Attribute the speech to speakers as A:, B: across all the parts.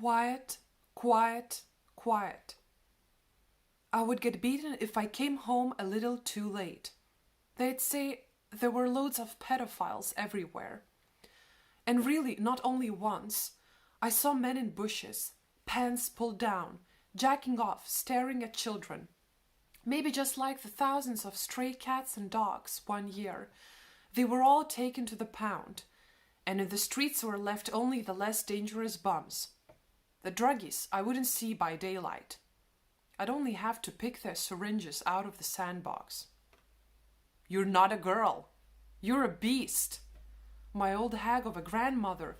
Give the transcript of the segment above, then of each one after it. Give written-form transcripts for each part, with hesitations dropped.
A: quiet, quiet, quiet. I would get beaten if I came home a little too late. They'd say there were loads of pedophiles everywhere. And really, not only once. I saw men in bushes, pants pulled down, jacking off, staring at children. Maybe just like the thousands of stray cats and dogs one year. They were all taken to the pound, and in the streets were left only the less dangerous bums. The druggies I wouldn't see by daylight. I'd only have to pick their syringes out of the sandbox. You're not a girl. You're a beast. My old hag of a grandmother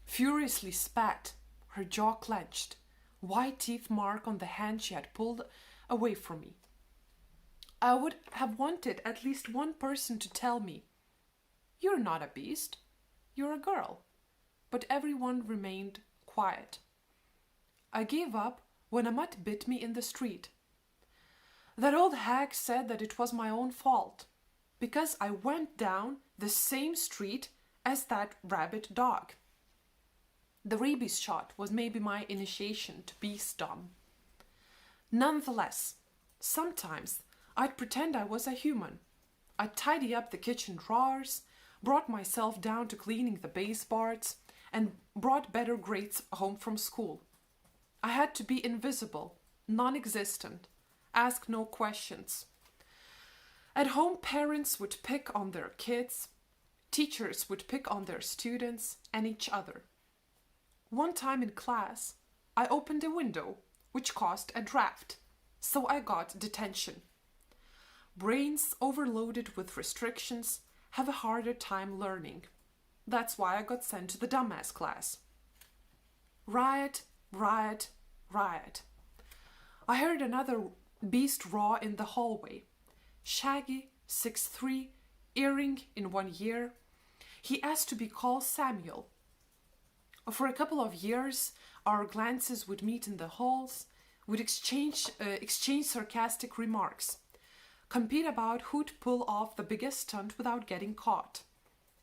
A: furiously spat, her jaw clenched, white teeth mark on the hand she had pulled away from me. I would have wanted at least one person to tell me, "You're not a beast, you're a girl." But everyone remained quiet. I gave up when a mutt bit me in the street. That old hag said that it was my own fault, because I went down the same street as that rabid dog. The rabies shot was maybe my initiation to beastdom. Nonetheless, sometimes I'd pretend I was a human. I'd tidy up the kitchen drawers, brought myself down to cleaning the baseboards, and brought better grades home from school. I had to be invisible, non-existent, ask no questions. At home, parents would pick on their kids, teachers would pick on their students and each other. One time in class, I opened a window, which caused a draft, so I got detention. Brains overloaded with restrictions have a harder time learning. That's why I got sent to the dumbass class. Riot, riot, riot. I heard another beast roar in the hallway. Shaggy, 6'3", earring in one ear. He asked to be called Samuel. For a couple of years, our glances would meet in the halls, would exchange sarcastic remarks, compete about who'd pull off the biggest stunt without getting caught.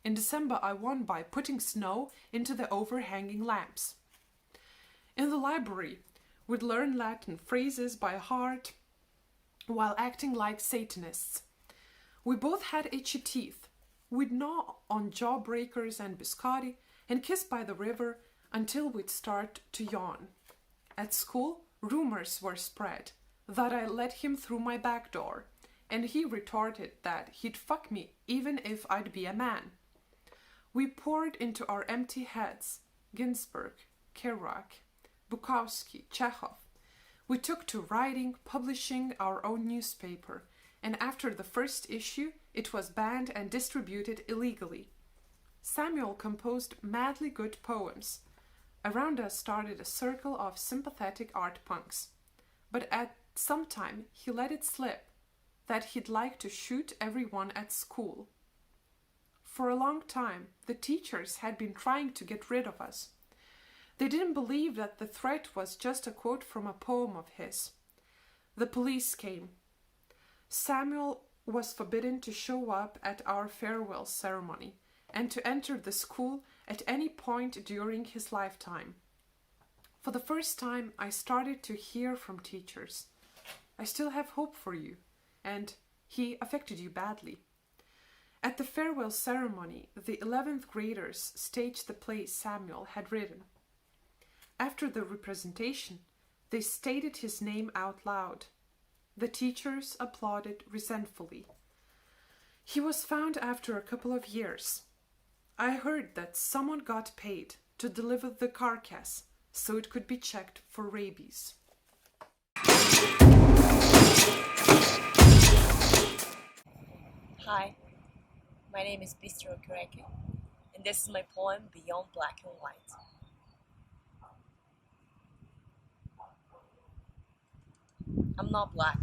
A: In December, I won by putting snow into the overhanging lamps. In the library, we'd learn Latin phrases by heart while acting like Satanists. We both had itchy teeth. We'd gnaw on jawbreakers and biscotti and kiss by the river until we'd start to yawn. At school, rumors were spread that I let him through my back door, and he retorted that he'd fuck me even if I'd be a man. We poured into our empty heads Ginsberg, Kerouac, Bukowski, Chekhov. We took to writing, publishing our own newspaper, and after the first issue, it was banned and distributed illegally. Samuel composed madly good poems. Around us started a circle of sympathetic art punks. But at some time, he let it slip that he'd like to shoot everyone at school. For a long time, the teachers had been trying to get rid of us. They didn't believe that the threat was just a quote from a poem of his. The police came. Samuel was forbidden to show up at our farewell ceremony and to enter the school at any point during his lifetime. For the first time, I started to hear from teachers. I still have hope for you, and he affected you badly. At the farewell ceremony, the 11th graders staged the play Samuel had written. After the representation, they stated his name out loud. The teachers applauded resentfully. He was found after a couple of years. I heard that someone got paid to deliver the carcass so it could be checked for rabies.
B: Hi, my name is Bistra, Okereke, and this is my poem Beyond Black and White. I'm not black,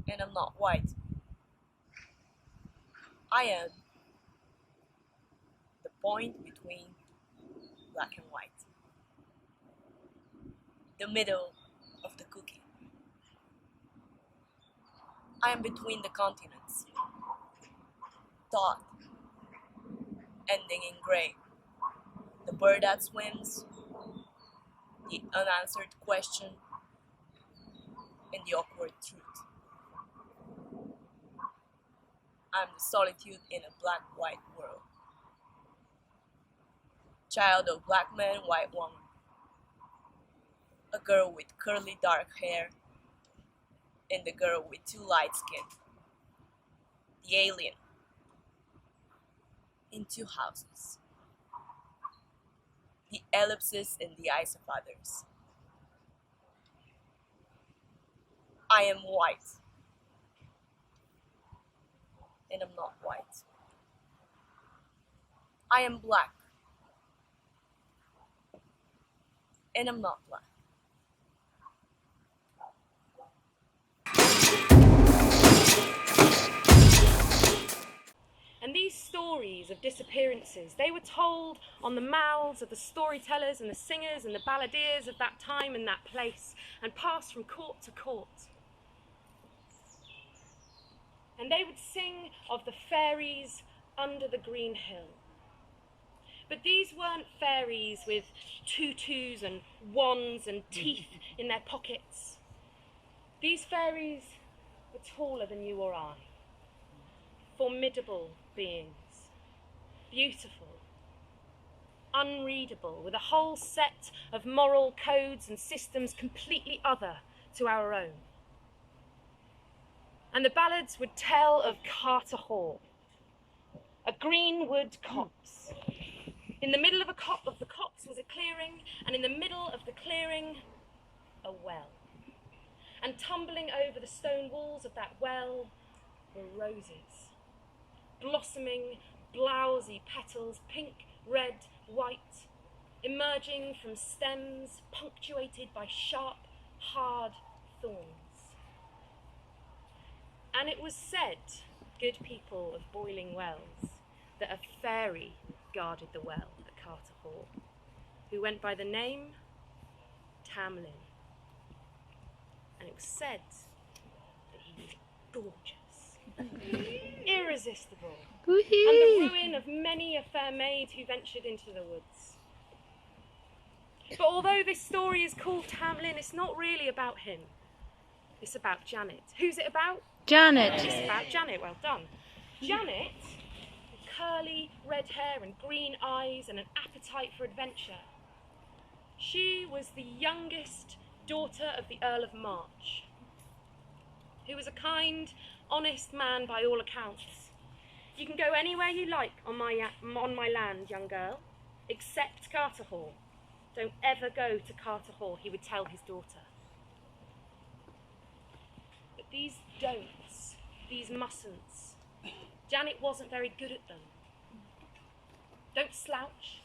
B: and I'm not white. I am the point between black and white, the middle of the cookie. I am between the continents, dot, ending in gray. the bird that swims, the unanswered question, and the awkward truth. I'm the solitude in a black-white world. Child of black man, white woman. A girl with curly dark hair, and the girl with too light skin. The alien. In two houses. The ellipses in the eyes of others. I am white. And I'm not white. I am black. And I'm not black.
C: And these stories of disappearances, they were told on the mouths of the storytellers and the singers and the balladeers of that time and that place, and passed from court to court. And they would sing of the fairies under the green hill. But these weren't fairies with tutus and wands and teeth in their pockets. These fairies were taller than you or I. Formidable beings. Beautiful. Unreadable, with a whole set of moral codes and systems completely other to our own. And the ballads would tell of Carter-Hall, a greenwood copse. In the middle of the copse was a clearing, and in the middle of the clearing, a well. And tumbling over the stone walls of that well were roses, blossoming, blousy petals, pink, red, white, emerging from stems punctuated by sharp, hard thorns. And it was said, good people of Boiling Wells, that a fairy guarded the well at Carter-Hall, who went by the name Tamlin. And it was said that he was gorgeous, irresistible, and the ruin of many a fair maid who ventured into the woods. But although this story is called Tamlin, it's not really about him. It's about Janet. Who's it about?
D: Janet.
C: It's about Janet, well done. Janet, with curly red hair and green eyes and an appetite for adventure. She was the youngest daughter of the Earl of March, who was a kind, honest man by all accounts. You can go anywhere you like on my land, young girl, except Carter-Hall. Don't ever go to Carter-Hall, he would tell his daughter. But these don'ts, these mustn'ts, Janet wasn't very good at them. Don't slouch.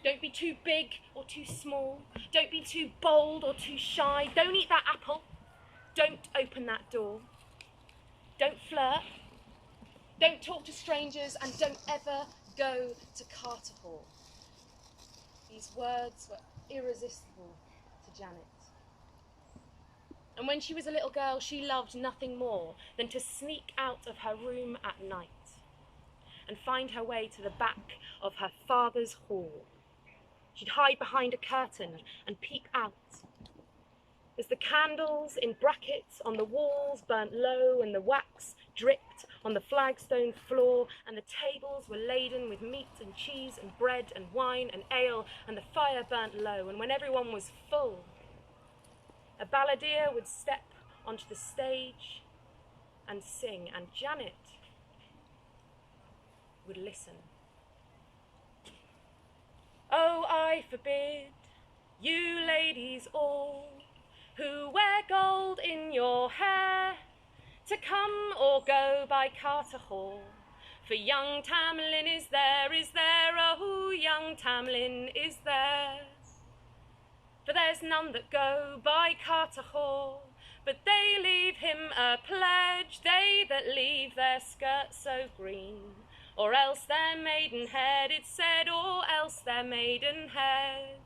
C: Don't be too big or too small. Don't be too bold or too shy. Don't eat that apple. Don't open that door. Don't flirt. Don't talk to strangers, and don't ever go to Carter-Hall. These words were irresistible to Janet. And when she was a little girl, she loved nothing more than to sneak out of her room at night and find her way to the back of her father's hall. She'd hide behind a curtain and peep out. As the candles in brackets on the walls burnt low and the wax dripped on the flagstone floor and the tables were laden with meat and cheese and bread and wine and ale and the fire burnt low, and when everyone was full, a balladeer would step onto the stage and sing, and Janet would listen. Oh, I forbid you ladies all who wear gold in your hair to come or go by Carter-Hall, for young Tamlin is there, oh, young Tamlin is there. For there's none that go by Carter-Hall, but they leave him a pledge, they that leave their skirts so green, or else their maidenhead, it's said, or else their maidenhead.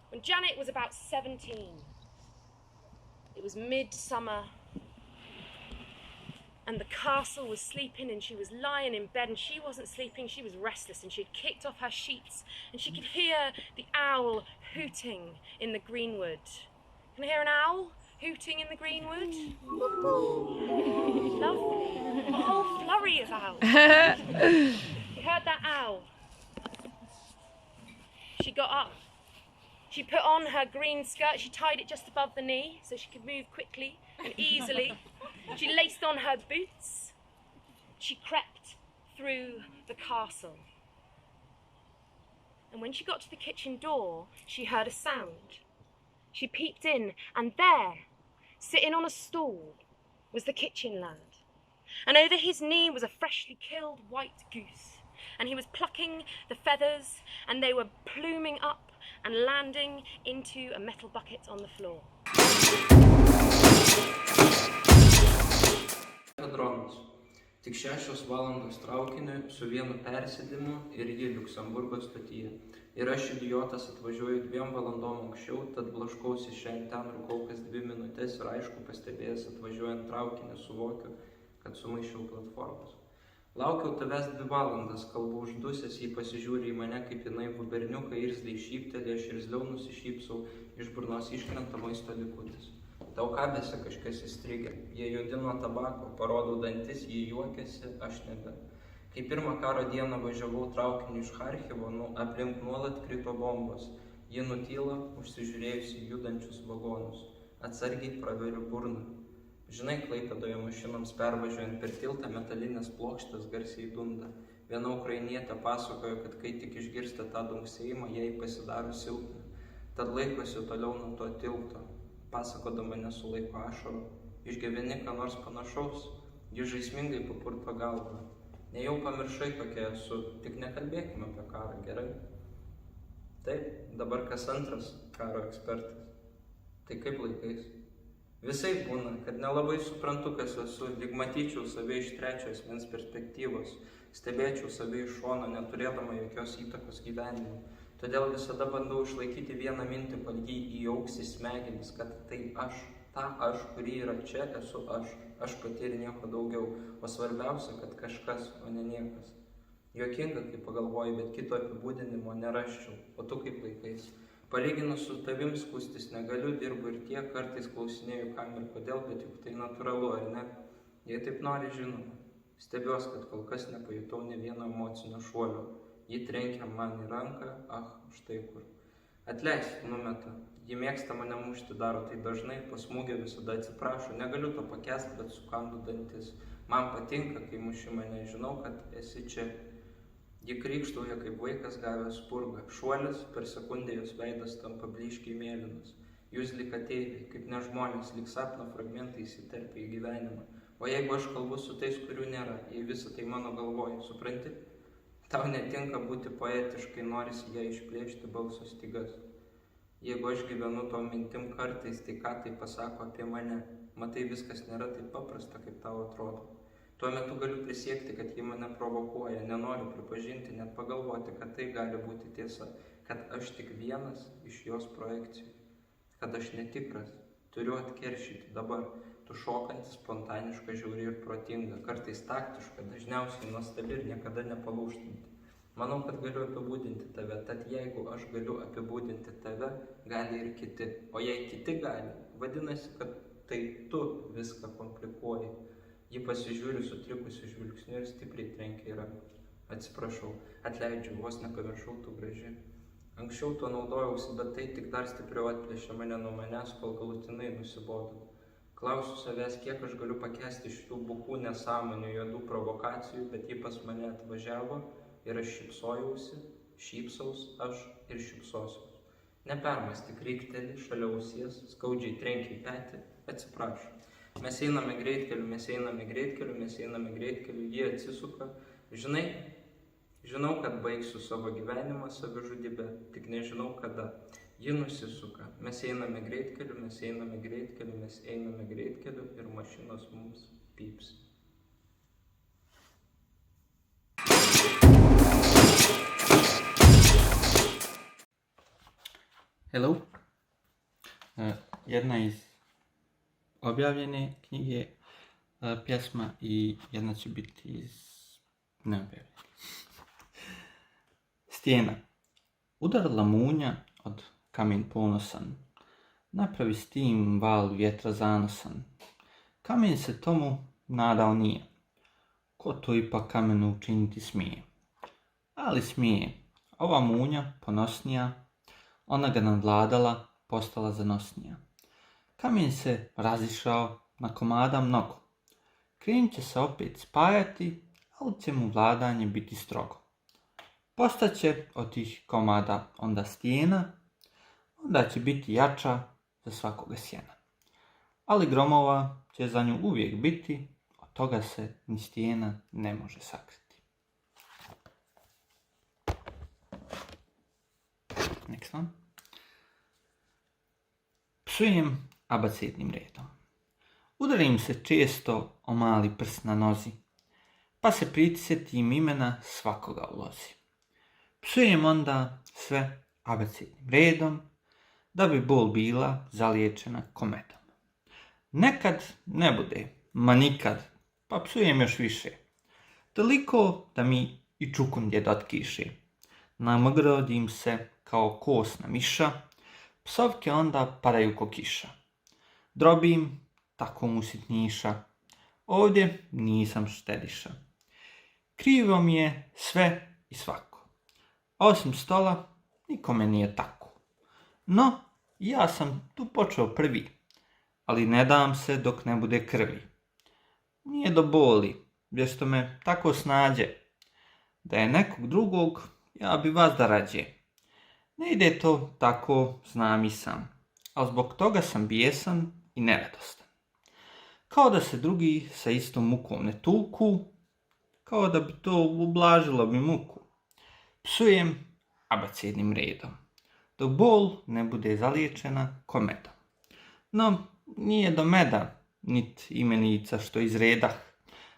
C: When Janet was about 17, it was midsummer, and the castle was sleeping, and she was lying in bed, and she wasn't sleeping, she was restless, and she'd kicked off her sheets, and she could hear the owl hooting in the greenwood. Can I hear an owl hooting in the greenwood? Lovely. A whole flurry of owls. You heard that owl? She got up. She put on her green skirt, she tied it just above the knee so she could move quickly and easily. She laced on her boots. She crept through the castle. And when she got to the kitchen door, she heard a sound. She peeped in, and there, sitting on a stool, was the kitchen lad. And over his knee was a freshly killed white goose. And he was plucking the feathers, and they were pluming up and landing into a metal bucket on the floor.
D: Dronas. Tik 6 valandos traukiniu su vienu persėdimu ir ji Liuksemburgo stotyje. Ir aš idiotas atvažiuoju 2 valandom anksčiau, tad blaškausi šiandien ten rūkau kas 2 minutės ir aišku pastebėjęs atvažiuojant traukinį suvokiu, kad sumaišiau platformas. Laukiau tavęs 2 valandas, kalbu uždusęs, jį pasižiūri į mane kaip į naivų berniuką, irzliai šyptelė, aš irzliau nusišypsau, iš burnos iškrenta maisto likutis. Tau kabėse kažkas įstrigė, jie judino tabako, parodau dantis, jie juokėsi, aš nebe. Kai pirmą karo dieną važiavau traukiniu iš Harkivo, aplink nuolat krito bombos. Ji nutyla, užsižiūrėjusi judančius vagonus. Atsargiai praveriu burną. Žinai, Klaipėdoje mašinoms pervažiuojant per tiltą metalinės plokštės garsiai dunda. Viena ukrainietė pasakojo, kad kai tik išgirsta tą dunksėjimą, jai pasidaro silpna. Tad laikosi toliau nuo to tilto. Pasakodama nesulaiko ašarų. Išgyveni ką nors panašaus, ji žaismingai papurto galvą. Nejau pamiršai, kokia esu, tik nekalbėkime apie karą, gerai? Taip, dabar kas antras karo ekspertas. Tai kaip laikais? Visai būna, kad nelabai suprantu, kas esu, lyg matyčiau save iš trečio asmens perspektyvos, stebėčiau save iš šono, neturėdama jokios įtakos gyvenimui. Todėl visada bandau išlaikyti vieną mintį, kol jį įaugs į smegenis, kad tai aš, ta aš, kuri yra čia, esu aš pati ir nieko daugiau, o svarbiausia, kad kažkas, o ne niekas. Juokinga, kai pagalvoju, bet kito apibūdinimo nerasčiau, o tu kaip laikais. Palyginus su tavim skūstis negaliu, dirbu ir tiek, kartais klausinėju kam ir kodėl, bet juk tai natūralu, ar ne? Jei taip nori, žinoma. Stebiuos, kad kol kas nepajutau ne vieno emocinio šuolio. Ji trenkia man į ranką, štai kur. Atleisk, numeta. Ji mėgsta mane mušti, daro tai dažnai, po smūgio visada atsiprašo. Negaliu to pakęsti, bet sukandu dantis. Man patinka, kai muši mane, žinau, kad esi čia. Ji krykštauja kaip vaikas gavęs spurgą. Šuolis, per sekundę jos veidas tampa blyškiai mėlynas. Jūs lyg ateiviai, kaip nežmonės, lyg sapno fragmentai įsiterpia į gyvenimą. O jeigu aš kalbu su tais, kurių nėra, jei visą tai mano galvoje, supranti? Tau netinka būti poetiškai, norisi ją išplėšti balso stygas. Jeigu aš gyvenu to mintim kartais, tai ką tai pasako apie mane? Matai, viskas nėra taip paprasta, kaip tau atrodo. Tuo metu galiu prisiekti, kad ji mane provokuoja, nenoriu pripažinti, net pagalvoti, kad tai gali būti tiesa, kad aš tik vienas iš jos projekcijų, kad aš netikras, turiu atkeršyti dabar, tu šokanti, spontaniška, žiauri ir protinga, kartais taktiška, dažniausiai nuostabi ir niekada nepalūžtanti. Manau, kad galiu apibūdinti tave, tad jeigu aš galiu apibūdinti tave, gali ir kiti, o jei kiti gali, vadinasi, kad tai tu viską komplikuoji. Ji pasižiūri sutrikusiu žvilgsniu ir stipriai trenkia į ranką. Atsiprašau, atleidžiu, vos nepamiršau, tu graži. Anksčiau tuo naudojausi, bet tai tik dar stipriau atplėšė mane nuo manęs, kol galutinai nusibodau. Klausiu savęs, kiek aš galiu pakęsti šitų bukų nesąmonių, juodų provokacijų, bet ji pas mane atvažiavo ir aš šypsojausi, šypsaus aš ir šypsosiuos. Nepermąstyk, rykteli šalia ausies, skaudžiai trenkia į petį, atsiprašau. Mes einame greitkeliu, mes einame greitkeliu, mes einame greitkeliu, jie atsisuka. Žinau, kad baigsiu savo gyvenimą savižudybę, tik nežinau kada. Ji nusisuka. Mes einame greitkeliu, mes einame greitkeliu, mes einame greitkeliu ir mašinos mums pyps.
E: Hello. Jedna z objawionej kniги pjesma i jedna će biti iz neobjavljena. Stijena. Udarila munja od kamen ponosan, napravi s tim val vjetra zanosan. Kamen se tomu nadao nije, ko to ipak kamenu učiniti smije. Ali smije, ova munja ponosnija, ona ga nadvladala, postala zanosnija. Kamen se razišao na komada mnogo. Krenut će se opet spajati, ali će mu vladanje biti strogo. Postaće od tih komada onda stijena, onda će biti jača za svakoga sjena. Ali gromova će za nju uvijek biti, od toga se ni stijena ne može sakriti. Next one. Psujem abecednim redom. Udarim se često o mali prst na nozi, pa se prisjetim imena svakoga u lozi. Psujem onda sve abecednim redom, da bi bol bila zaliječena komedom. Nekad ne bude, ma nikad, pa psujem još više. Toliko da mi i čukundje dotkiše. Namogrodim se kao kosna miša, psovke onda padaju ko kiša. Drobim, tako mu sitniša, ovdje nisam štediša. Krivo mi je sve i svako, a osim stola nikome nije tako. No, ja sam tu počeo prvi, ali ne dam se dok ne bude krvi. Nije do boli, vješto me tako snađe, da je nekog drugog, ja bi vas da rađe. Ne ide to tako, znam i sam, ali zbog toga sam bijesan i neradostan. Kao da se drugi sa istom mukom ne tuku, kao da bi to ublažilo mi muku. Psujem abecednim redom, dok bol ne bude zaliječena komedom. No, nije do meda, nit imenica što izredah,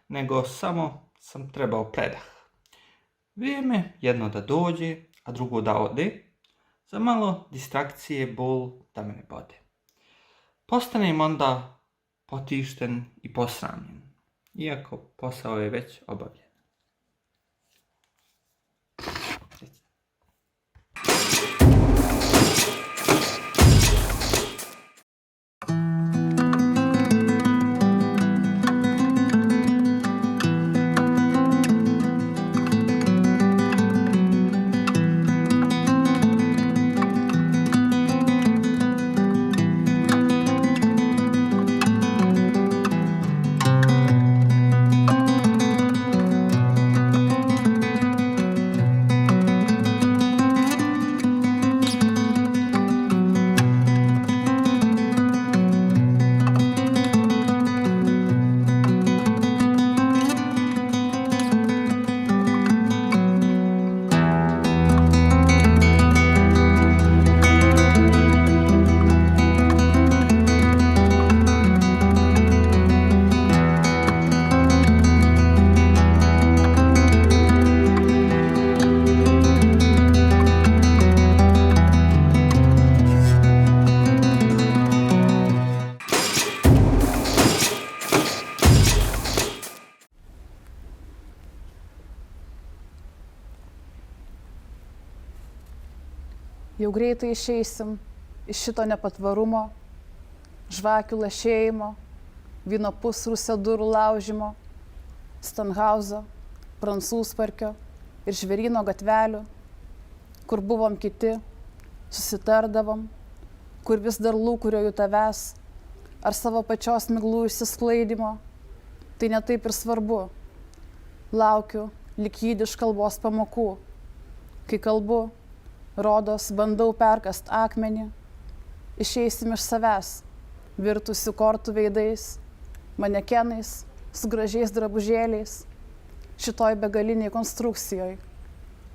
E: nego samo sam trebao predah. Vrijeme jedno da dođe, a drugo da ode, za malo distrakcije bol da me ne bode. Postanem onda potišten i posramljen, iako posao je već obavljen.
F: Jau greitai išeisim iš šito nepatvarumo, žvakių lašėjimo, vyno pusrūsio durų laužimo, Stanhauzo, Prancūzparkio ir Žvėryno gatvelių, kur buvom kiti, susitardavom, kur vis dar lūkurioju tavęs, ar savo pačios miglų išsisklaidymo. Tai netaip ir svarbu. Laukiu lyg jidiš kalbos pamokų. Kai kalbu, rodos bandau perkast akmenį, išeisim iš savęs, virtusių kortų veidais, manekenais, su gražiais drabužėliais, šitoj begaliniai konstrukcijoj.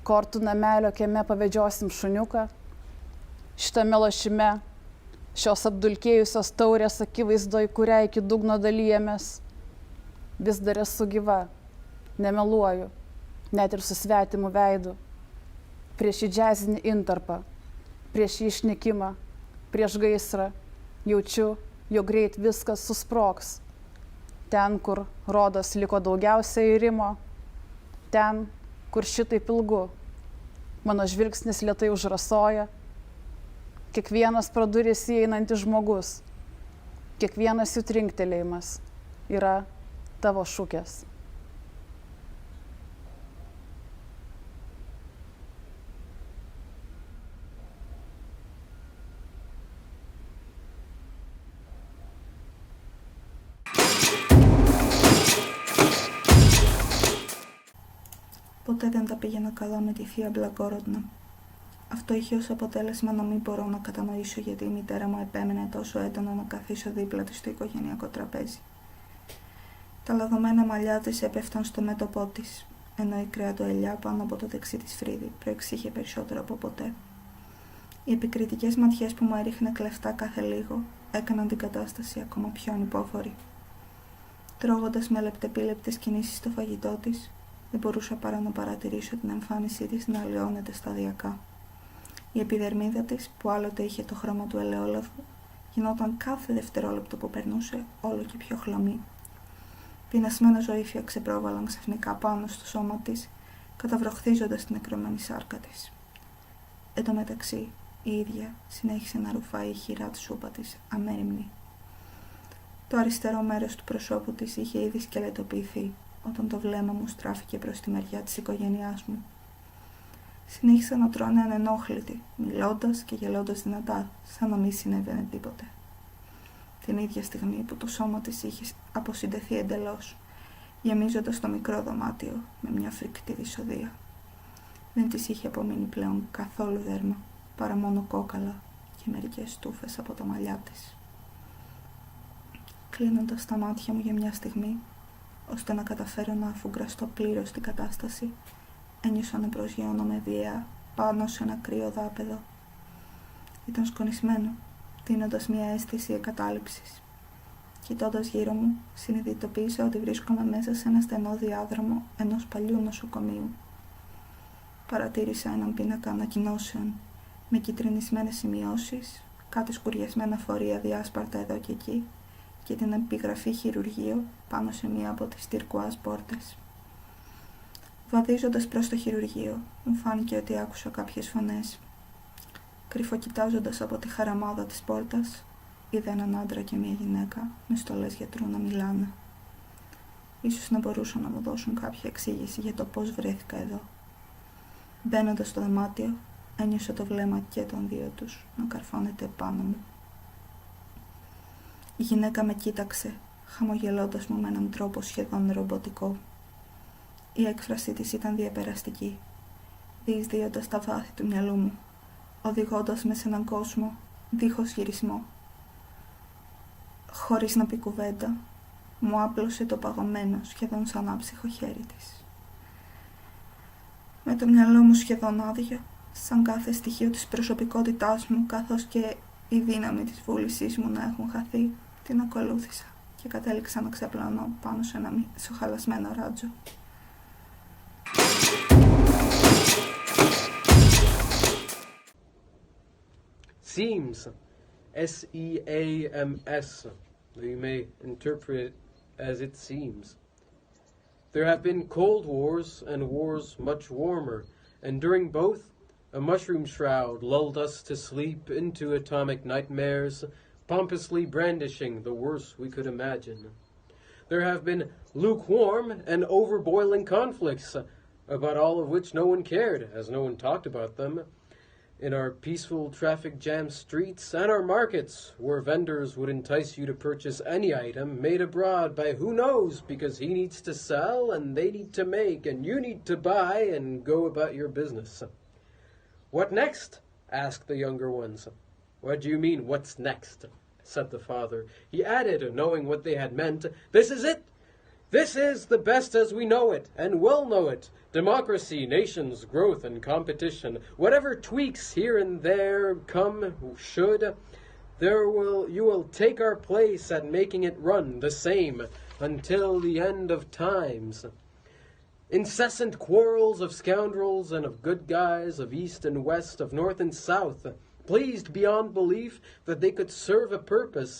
F: Kortų namelio kieme pavedžiosim šuniuką, šitame lošime, šios apdulkėjusios taurės akivaizdoj, kurią iki dugno dalyjamės. Vis dar esu gyva, nemeluoju, net ir su svetimu veidu. Prieš į džiazinį intarpą, prieš į išnykimą, prieš gaisrą, jaučiu, jog greit viskas susprogs. ten, kur rodos liko daugiausia įrimo, ten, kur šitaip ilgu. Mano žvilgsnis lėtai užrasoja, kiekvienas pro duris įeinantis žmogus, kiekvienas jų trinktelėjimas yra tavo šūkės.
G: Ποτέ δεν τα πήγαινα καλά με τη θεία Μπλαγκόροδνα. Αυτό είχε ως αποτέλεσμα να μην μπορώ να κατανοήσω γιατί η μητέρα μου επέμενε τόσο έντονα να καθίσω δίπλα της στο οικογενειακό τραπέζι. Τα λαδωμένα μαλλιά της έπεφταν στο μέτωπό της, ενώ η κρεατοελιά πάνω από το δεξί της φρύδι προεξήχε περισσότερο από ποτέ. Οι επικριτικές ματιές που μου έριχνε κλεφτά κάθε λίγο έκαναν την κατάσταση ακόμα πιο ανυπόφορη. Τρώγοντας με λεπτεπίλεπτες κινήσεις στο φαγητό της, δεν μπορούσα παρά να παρατηρήσω την εμφάνισή της να αλλοιώνεται σταδιακά. Η επιδερμίδα της, που άλλοτε είχε το χρώμα του ελαιόλαδου, γινόταν κάθε δευτερόλεπτο που περνούσε όλο και πιο χλωμή. Πεινασμένα ζωήφια ξεπρόβαλαν ξαφνικά πάνω στο σώμα της, καταβροχθίζοντας την νεκρωμένη σάρκα της. Εν τω μεταξύ, η ίδια συνέχισε να ρουφάει η χειρά τη σούπα της, αμέριμνη. Το αριστερό μέρος του προσώπου της είχε ήδη σκελετοποιηθεί, όταν το βλέμμα μου στράφηκε προς τη μεριά της οικογένειάς μου. Συνέχισα να τρώνε ανενόχλητη, μιλώντας και γελώντας δυνατά, σαν να μην συνέβαινε τίποτε. Την ίδια στιγμή που το σώμα της είχε αποσυντεθεί εντελώς, γεμίζοντας το μικρό δωμάτιο με μια φρικτή δυσοδεία. Δεν της είχε απομείνει πλέον καθόλου δέρμα, παρά μόνο κόκαλα και μερικές στούφες από τα μαλλιά της. Κλείνοντας τα μάτια μου για μια στιγμή, ώστε να καταφέρω να αφουγκραστώ πλήρως την κατάσταση, ένιωσα να προσγειώνομαι βία πάνω σε ένα κρύο δάπεδο. Ήταν σκονισμένο, δίνοντας μια αίσθηση εγκατάλειψης. Κοιτώντας γύρω μου, συνειδητοποίησα ότι βρίσκομαι μέσα σε ένα στενό διάδρομο ενός παλιού νοσοκομείου. Παρατήρησα έναν πίνακα ανακοινώσεων με κυτρινισμένες σημειώσεις, κάτι σκουριασμένα φορεία διάσπαρτα εδώ και εκεί και την επιγραφή χειρουργείο πάνω σε μία από τις τυρκουάζ πόρτες. Βαδίζοντας προς το χειρουργείο, μου φάνηκε ότι άκουσα κάποιες φωνές. Κρυφοκοιτάζοντας από τη χαραμάδα της πόρτας, είδα έναν άντρα και μία γυναίκα με στολές γιατρού να μιλάνε. Ίσως να μπορούσαν να μου δώσουν κάποια εξήγηση για το πώς βρέθηκα εδώ. Μπαίνοντας στο δωμάτιο, ένιωσα το βλέμμα και των δύο τους να καρφώνεται πάνω μου. Η γυναίκα με κοίταξε, χαμογελώντας μου με έναν τρόπο σχεδόν ρομποτικό. Η έκφρασή της ήταν διαπεραστική, διεισδύοντας τα βάθη του μυαλού μου, οδηγώντας με σε έναν κόσμο δίχως γυρισμό. Χωρίς να πει κουβέντα, μου άπλωσε το παγωμένο, σχεδόν σαν άψυχο χέρι της. Με το μυαλό μου σχεδόν άδειο, σαν κάθε στοιχείο της προσωπικότητάς μου, καθώς και η δύναμη της βούλησής μου να έχουν χαθεί, την ακολούθησα και κατέληξα να ξαπλώνω πάνω σε ένα μισοχαλασμένο ράτζο.
H: Seems, S-E-A-M-S, though you may interpret it as it seems. There have been cold wars and wars much warmer, and during both, a mushroom shroud lulled us to sleep into atomic nightmares, pompously brandishing the worst we could imagine. There have been lukewarm and overboiling conflicts, about all of which no one cared, as no one talked about them, in our peaceful traffic-jammed streets and our markets, where vendors would entice you to purchase any item made abroad by who knows, because he needs to sell and they need to make and you need to buy and go about your business. "What next?" asked the younger ones. "What do you mean, what's next?" said the father. He added, knowing what they had meant, "This is it! This is the best as we know it, and will know it. Democracy, nations, growth, and competition. Whatever tweaks here and there come, should, you will take our place at making it run the same until the end of times. Incessant quarrels of scoundrels and of good guys, of east and west, of north and south, pleased beyond belief that they could serve a purpose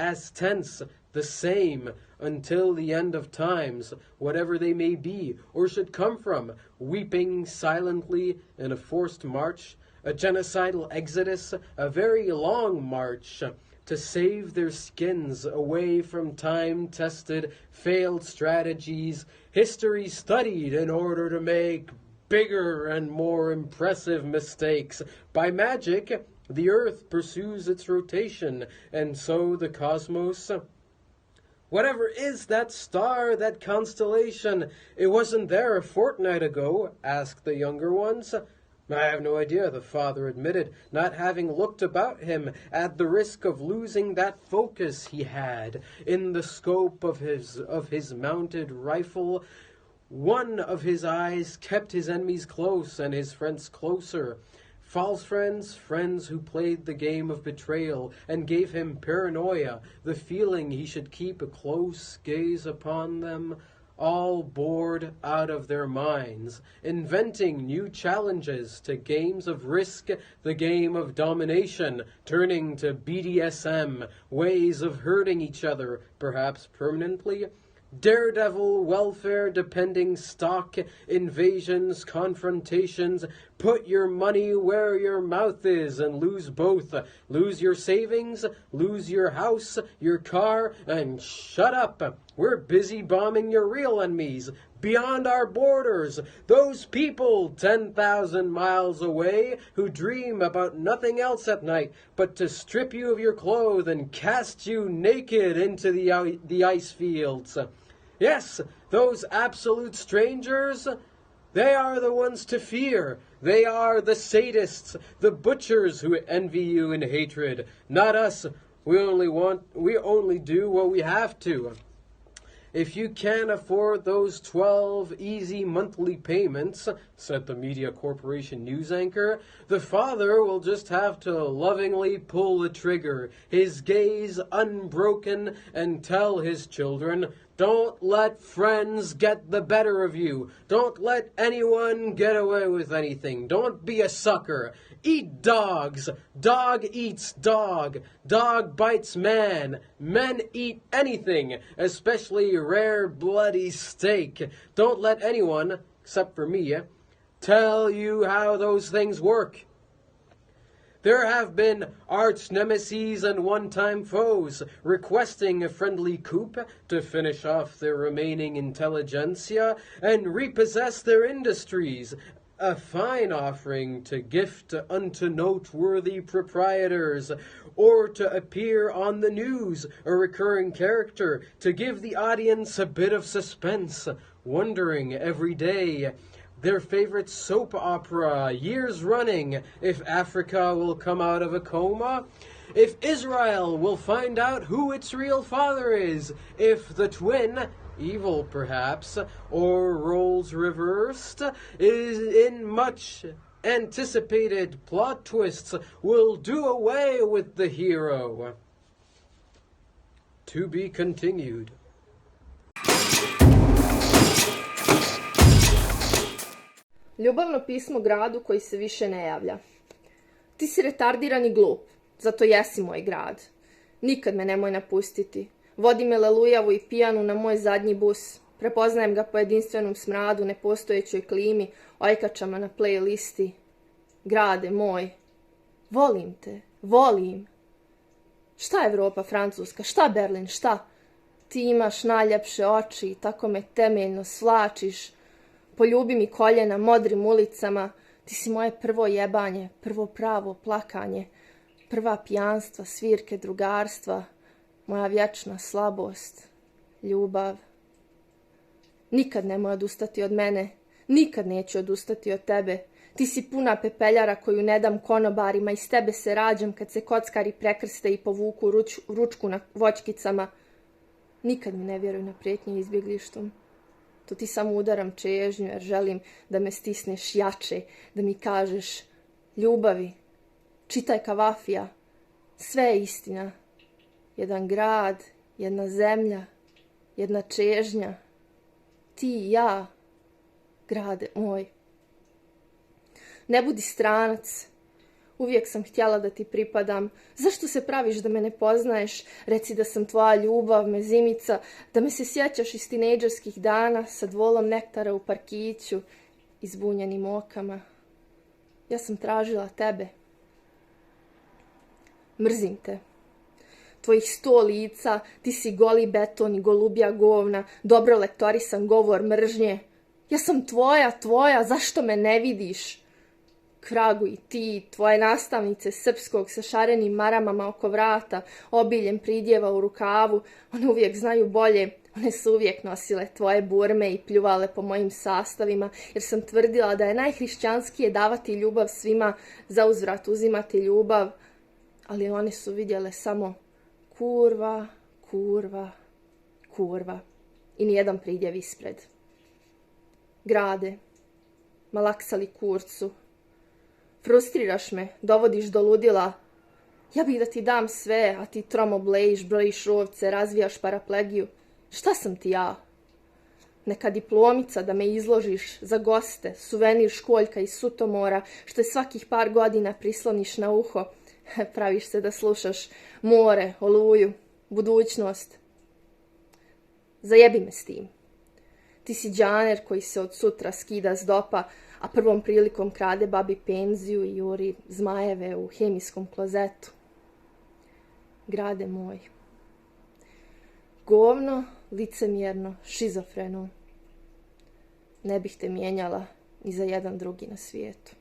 H: as tents the same until the end of times, whatever they may be, or should come from, weeping silently in a forced march, a genocidal exodus, a very long march, to save their skins away from time-tested, failed strategies, history studied in order to make bigger and more impressive mistakes. By magic, the Earth pursues its rotation, and so the cosmos. Whatever is that star, that constellation? It wasn't there a fortnight ago, asked the younger ones. I have no idea, the father admitted, not having looked about him, at the risk of losing that focus he had in the scope of his mounted rifle. One of his eyes kept his enemies close and his friends closer. False friends, friends who played the game of betrayal and gave him paranoia, the feeling he should keep a close gaze upon them, all bored out of their minds, inventing new challenges to games of risk, the game of domination, turning to BDSM, ways of hurting each other, perhaps permanently. Daredevil, welfare-depending stock, invasions, confrontations, put your money where your mouth is and lose both. Lose your savings, lose your house, your car, and shut up. We're busy bombing your real enemies, beyond our borders, those people 10,000 miles away who dream about nothing else at night but to strip you of your clothes and cast you naked into the ice fields. Yes, those absolute strangers, they are the ones to fear. They are the sadists, the butchers who envy you in hatred. Not us. We only do what we have to. If you can't afford those 12 easy monthly payments, said the Media Corporation news anchor, the father will just have to lovingly pull the trigger, his gaze unbroken, and tell his children, don't let friends get the better of you. Don't let anyone get away with anything. Don't be a sucker. Eat dogs. Dog eats dog. Dog bites man. Men eat anything, especially rare bloody steak. Don't let anyone, except for me, tell you how those things work. There have been arch nemeses and one-time foes requesting a friendly coup to finish off their remaining intelligentsia and repossess their industries, a fine offering to gift unto noteworthy proprietors, or to appear on the news, a recurring character, to give the audience a bit of suspense, wondering every day their favorite soap opera, years running, if Africa will come out of a coma, if Israel will find out who its real father is, if the twin, evil perhaps, or roles reversed, is in much anticipated plot twists, will do away with the hero. To be continued.
I: Ljubavno pismo gradu koji se više ne javlja. Ti si retardiran i glup, zato jesi moj grad. Nikad me nemoj napustiti. Vodi me lelujavu i pijanu na moj zadnji bus. Prepoznajem ga po jedinstvenom smradu, nepostojećoj klimi, ojkačama na playlisti. Grade moj, volim te, volim. Šta Evropa, Francuska, šta Berlin, šta? Ti imaš najljepše oči, tako me temeljno svlačiš. Poljubi mi koljena modrim ulicama, ti si moje prvo jebanje, prvo pravo plakanje, prva pijanstva, svirke, drugarstva, moja vječna slabost, ljubav. Nikad nemoj odustati od mene, nikad neću odustati od tebe. Ti si puna pepeljara koju ne dam konobarima, iz tebe se rađam kad se kockari prekrste i povuku ručku na voćkicama. Nikad mi ne vjeruj na prijetnje izbjeglištom. To ti samo udaram čežnju jer želim da me stisneš jače, da mi kažeš ljubavi, čitaj Kavafija, sve je istina. Jedan grad, jedna zemlja, jedna čežnja, ti i ja, grade moj. Ne budi stranac, Uvijek sam htjela da ti pripadam. Zašto se praviš da me ne poznaješ? Reci da sam tvoja ljubav, mezimica, da me se sjećaš iz tinejdžerskih dana sa dvolom nektara u parkiću i zbunjenim okama. Ja sam tražila tebe. Mrzim te. Tvojih 100 lica, ti si goli beton i golubja govna, dobro lektorisan govor mržnje. Ja sam tvoja, zašto me ne vidiš? Kragu i ti, tvoje nastavnice srpskog sa šarenim maramama oko vrata, obiljem pridjeva u rukavu, one uvijek znaju bolje, one su uvijek nosile tvoje burme i pljuvale po mojim sastavima, jer sam tvrdila da je najhrišćanskije davati ljubav svima, za uzvrat uzimati ljubav, ali one su vidjele samo kurva, kurva, kurva i nijedan pridjev ispred. Grade, malaksali kurcu, frustriraš me, dovodiš do ludila. Ja bih da ti dam sve, a ti tromo blejiš, brojiš ovce, razvijaš paraplegiju. Šta sam ti ja? Neka diplomica da me izložiš za goste, suvenir školjka iz Sutomora, što je svakih par godina prisloniš na uho. Praviš se da slušaš more, oluju, budućnost. Zajebi me s tim. Ti si džaner koji se od sutra skida s dopa, a prvom prilikom krade babi penziju i juri zmajeve u hemijskom klozetu. Grade moj. Govno, licemjerno, šizofreno. Ne bih te mijenjala ni za jedan drugi na svijetu.